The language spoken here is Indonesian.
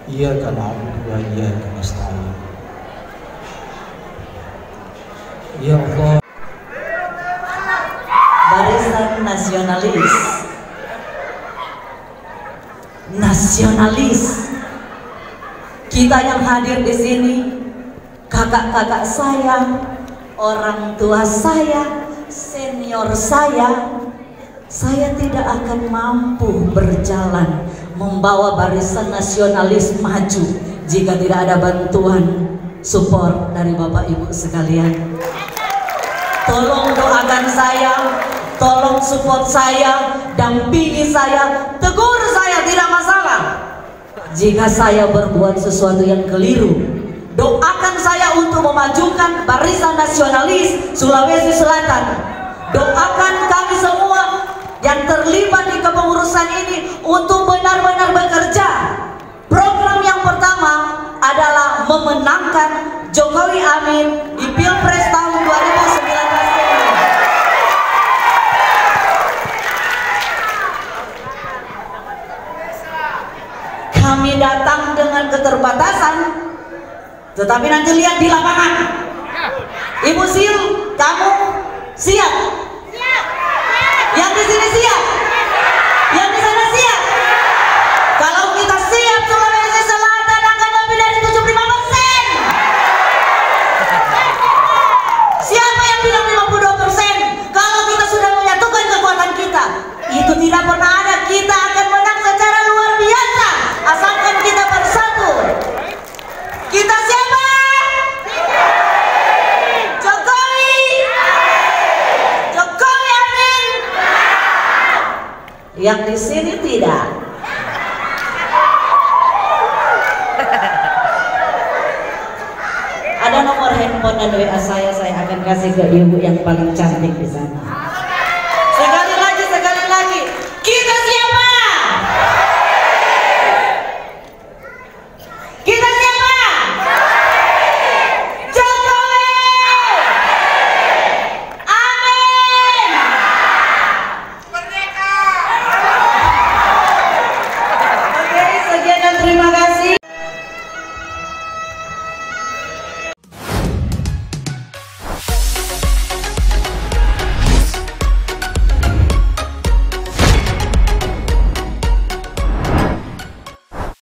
Iyyaka na'budu wa iyyaka nasta'in. Ya Allah. Barisan nasionalis, kita yang hadir di sini, kakak-kakak saya, orang tua saya, senior saya tidak akan mampu berjalan membawa barisan nasionalis maju jika tidak ada bantuan support dari Bapak Ibu sekalian. Tolong doakan saya, tolong support saya, dampingi saya, tegur saya, tidak masalah. Jika saya berbuat sesuatu yang keliru, doakan saya untuk memajukan barisan nasionalis Sulawesi Selatan. Doakan kami semua yang terlibat di kepengurusan ini untuk benar-benar bekerja. Program yang pertama adalah memenangkan Jokowi Amin di Pilpres tahun 2019 ini. Kami datang dengan keterbatasan, tetapi nanti lihat di lapangan. Ibu Sil, kamu siap? Siap. Yang di sini siap? Yang di sana siap? Kalau kita siap, Sulawesi Selatan akan lebih dari 75%. Siapa yang bilang 52%? Kalau kita sudah menyatukan kekuatan kita, itu tidak pernah ada. Kita akan menang secara luar biasa, asalkan kita bersatu. Kita siapa? Jokowi. Jokowi Amin. Yang di sini tidak. Ada nomor handphone dan WA saya akan kasih ke ibu yang paling cantik di sana.